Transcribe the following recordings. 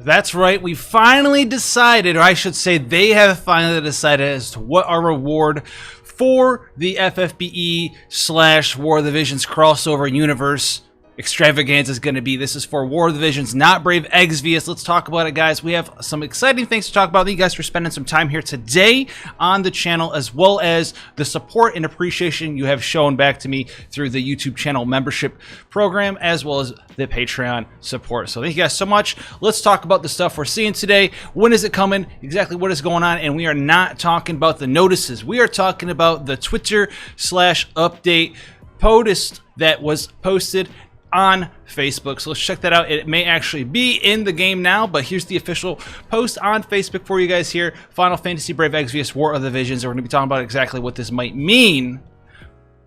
That's right, we finally decided, or I should say they have finally decided as to what our reward for the FFBE / War of the Visions crossover universe extravaganza is going to be. This is for War of the Visions, not Brave Exvius. Let's talk about it, guys. We have some exciting things to talk about. Thank you guys for spending some time here today on the channel, as well as the support and appreciation you have shown back to me through the YouTube channel membership program, as well as the Patreon support. So thank you guys so much. Let's talk about the stuff we're seeing today. When is it coming? Exactly what is going on? And we are not talking about the notices. We are talking about the Twitter / update post that was posted on Facebook. So let's check that out. It may actually be in the game now, but here's the official post on Facebook for you guys here. Final Fantasy Brave Exvius War of the Visions. And we're going to be talking about exactly what this might mean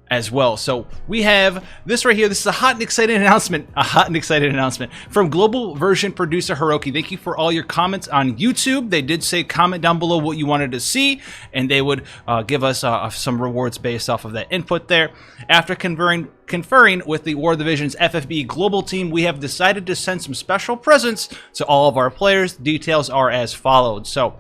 as well. So we have this right here. This is a hot and exciting announcement. From global version producer Hiroki. Thank you for all your comments on YouTube. They did say comment down below what you wanted to see, and they would give us some rewards based off of that input there. After conferring with the War of the Visions FFBE global team, we have decided to send some special presents to all of our players. Details are as followed. So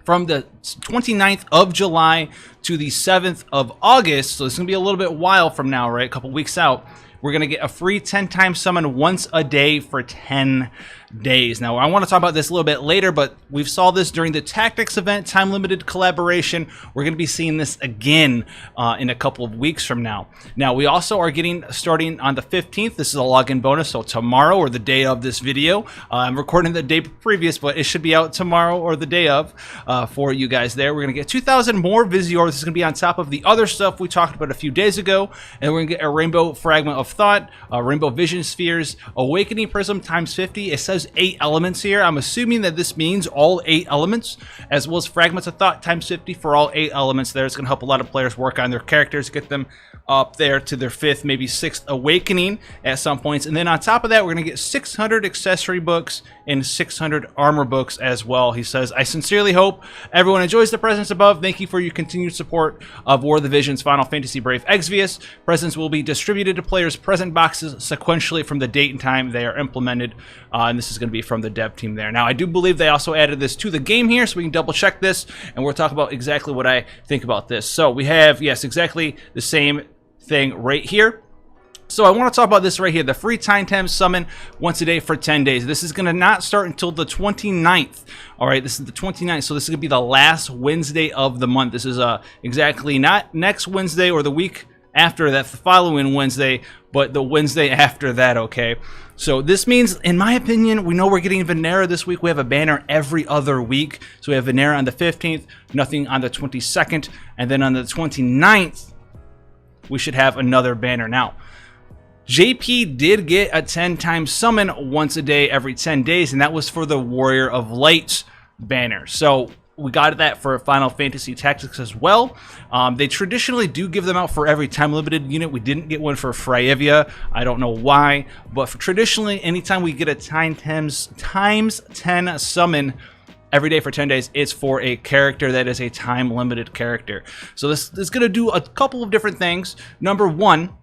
from the 29th of July to the 7th of August, so it's going to be a little bit while from now, right? A couple weeks out. We're going to get a free 10-time summon once a day for 10 days. Now, I want to talk about this a little bit later, but we saw this during the Tactics event, time-limited collaboration. We're going to be seeing this again in a couple of weeks from now. Now, we also are starting on the 15th. This is a login bonus, so tomorrow or the day of this video. I'm recording the day previous, but it should be out tomorrow or the day of for you guys there. We're going to get 2,000 more Visiore. This is going to be on top of the other stuff we talked about a few days ago. And we're going to get a Rainbow Fragment of Thought, Rainbow Vision Spheres, Awakening Prism times 50. It says 8 elements here. I'm assuming that this means all 8 elements, as well as Fragments of Thought times 50 for all 8 elements there. It's going to help a lot of players work on their characters, get them up there to their 5th, maybe 6th awakening at some points. And then on top of that, we're going to get 600 accessory books and 600 armor books as well. He says, I sincerely hope everyone enjoys the presents above. Thank you for your continued support of War of the Visions Final Fantasy Brave Exvius. Presents will be distributed to players' present boxes sequentially from the date and time they are implemented. And this is going to be from the dev team there. Now, I do believe they also added this to the game here, so we can double check this, and we'll talk about exactly what I think about this. So we have, yes, exactly the same thing right here. So I want to talk about this right here, the free time summon once a day for 10 days. This is going to not start until the 29th. All right, this is the 29th, so this is going to be the last Wednesday of the month. This is exactly not next Wednesday or the week after that, the following Wednesday, but the Wednesday after that, okay? So this means, in my opinion, we know we're getting Venera this week. We have a banner every other week. So we have Venera on the 15th, nothing on the 22nd, and then on the 29th, we should have another banner. Now, JP did get a 10-time summon once a day every 10 days, and that was for the Warrior of Light banner. So we got that for Final Fantasy Tactics as well. They traditionally do give them out for every time-limited unit. We didn't get one for Freyevia. I don't know why, but traditionally, anytime we get a times 10 summon every day for 10 days, it's for a character that is a time-limited character. So this is going to do a couple of different things. Number one,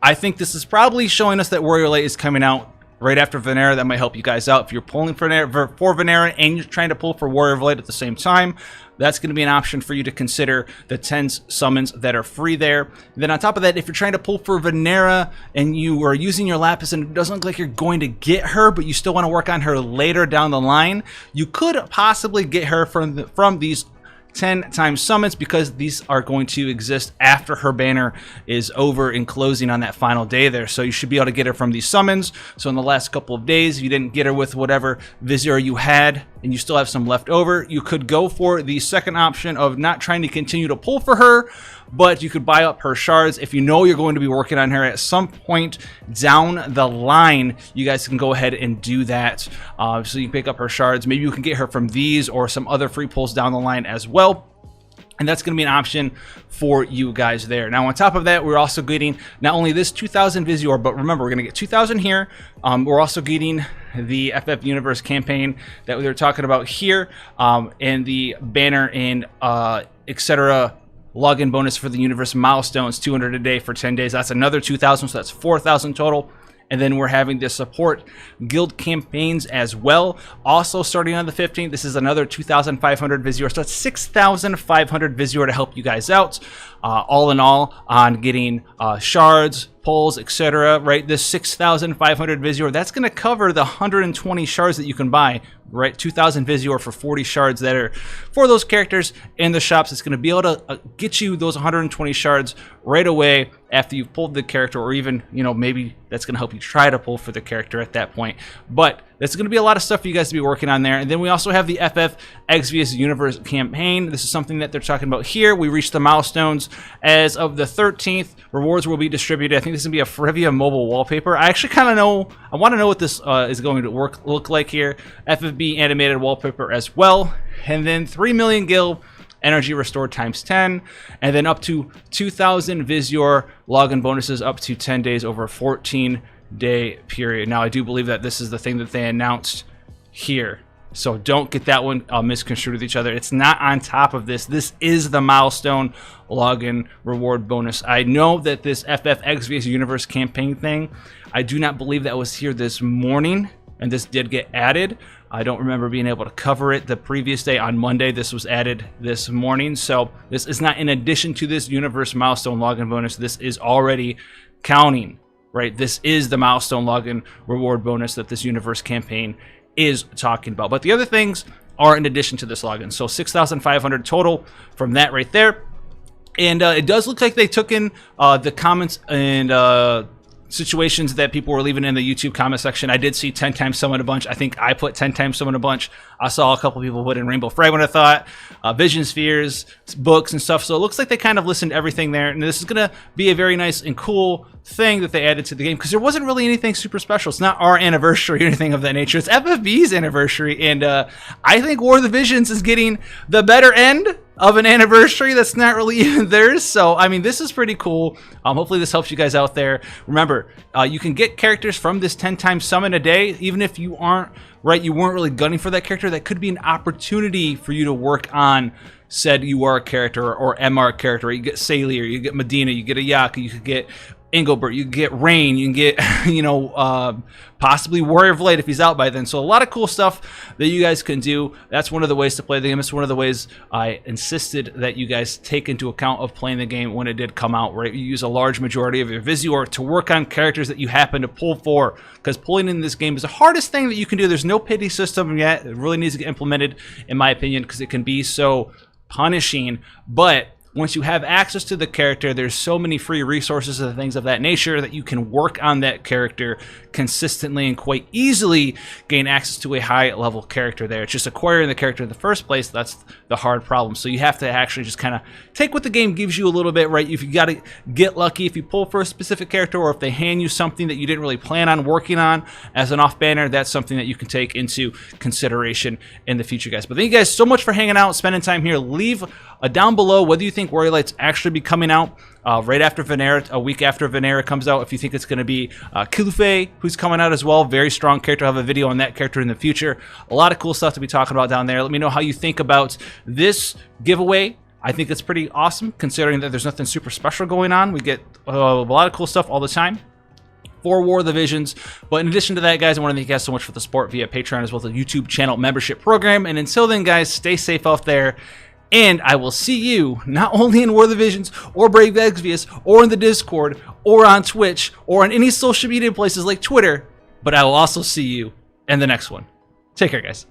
I think this is probably showing us that Warrior Light is coming out right after Venera. That might help you guys out. If you're pulling for Venera and you're trying to pull for Warrior of Light at the same time, that's going to be an option for you to consider, the 10 summons that are free there. Then on top of that, if you're trying to pull for Venera and you are using your Lapis and it doesn't look like you're going to get her, but you still want to work on her later down the line, you could possibly get her from these 10-time summons, because these are going to exist after her banner is over and closing on that final day there. So you should be able to get her from these summons. So in the last couple of days, if you didn't get her with whatever Visiore you had and you still have some left over, you could go for the second option of not trying to continue to pull for her, but you could buy up her shards. If you know you're going to be working on her at some point down the line, you guys can go ahead and do that. So you can pick up her shards. Maybe you can get her from these or some other free pulls down the line as well. And that's going to be an option for you guys there. Now, on top of that, we're also getting not only this 2,000 Visiore, but remember, we're going to get 2,000 here. We're also getting the FF Universe campaign that we were talking about here, and the banner and etc. login bonus for the universe milestones, 200 a day for 10 days. That's another 2,000, so that's 4,000 total. And then we're having the support guild campaigns as well. Also starting on the 15th, this is another 2,500 Visiore. So that's 6,500 Visiore to help you guys out. All in all, on getting shards, pulls, etc. Right, this 6,500 Visiore, that's going to cover the 120 shards that you can buy. Right, 2,000 Visiore for 40 shards that are for those characters in the shops. It's going to be able to get you those 120 shards right away after you've pulled the character, or even, you know, maybe that's going to help you try to pull for the character at that point. But that's going to be a lot of stuff for you guys to be working on there. And then we also have the FFBE Universe campaign. This is something that they're talking about here. We reached the milestones as of the 13th. Rewards will be distributed. I think this is going to be a Frivia mobile wallpaper. I actually kind of know, I want to know what this is going to look like here. FFBE animated wallpaper as well. And then 3 million gil energy restored times 10, and then up to 2,000 Visiore login bonuses up to 10 days over a 14-day period. Now, I do believe that this is the thing that they announced here, so don't get that one misconstrued with each other. It's not on top of this. This is the milestone login reward bonus. I know that this FFBE Universe campaign thing, I do not believe that was here this morning, and this did get added. I don't remember being able to cover it the previous day. On Monday, this was added this morning. So this is not in addition to this universe milestone login bonus. This is already counting, right? This is the milestone login reward bonus that this universe campaign is talking about. But the other things are in addition to this login. So 6,500 total from that right there. And it does look like they took in the comments and situations that people were leaving in the YouTube comment section. I did see 10 times summon a bunch. I think I put 10 times summon a bunch. I saw a couple people put in Rainbow Fragment of Thought, Vision Spheres, books and stuff. So it looks like they kind of listened to everything there. And this is going to be a very nice and cool thing that they added to the game, because there wasn't really anything super special. It's not our anniversary or anything of that nature. It's FFBE's anniversary. And I think War of the Visions is getting the better end of an anniversary that's not really even theirs. So I mean, this is pretty cool. Hopefully this helps you guys out there. Remember, you can get characters from this 10 times summon a day, even if you aren't, right, you weren't really gunning for that character. That could be an opportunity for you to work on said UR character or MR character. You get Sailor, you get Medina, you get Ayaka, you could get Engelbert, you can get Rain, you can get, you know, possibly Warrior of Light if he's out by then. So a lot of cool stuff that you guys can do. That's one of the ways to play the game. It's one of the ways I insisted that you guys take into account of playing the game when it did come out, right? You use a large majority of your Visiore to work on characters that you happen to pull for, because pulling in this game is the hardest thing that you can do. There's no pity system yet. It really needs to get implemented, in my opinion, because it can be so punishing. But once you have access to the character, there's so many free resources and things of that nature that you can work on that character consistently and quite easily gain access to a high level character there. It's just acquiring the character in the first place that's the hard problem. So you have to actually just kind of take what the game gives you a little bit, right? If you got to get lucky, if you pull for a specific character, or if they hand you something that you didn't really plan on working on as an off banner, that's something that you can take into consideration in the future, guys. But thank you guys so much for hanging out, spending time here. Leave down below whether you think Warrior Light's actually be coming out right after Venera, a week after Venera comes out. If you think it's going to be Kilufei, who's coming out as well, very strong character. I'll have a video on that character in the future. A lot of cool stuff to be talking about down there. Let me know how you think about this giveaway. I think it's pretty awesome, considering that there's nothing super special going on. We get a lot of cool stuff all the time for War of the Visions. But in addition to that, guys, I want to thank you guys so much for the support via Patreon as well as the YouTube channel membership program. And until then, guys, stay safe out there. And I will see you not only in War of the Visions or Brave Exvius or in the Discord or on Twitch or on any social media places like Twitter, but I will also see you in the next one. Take care, guys.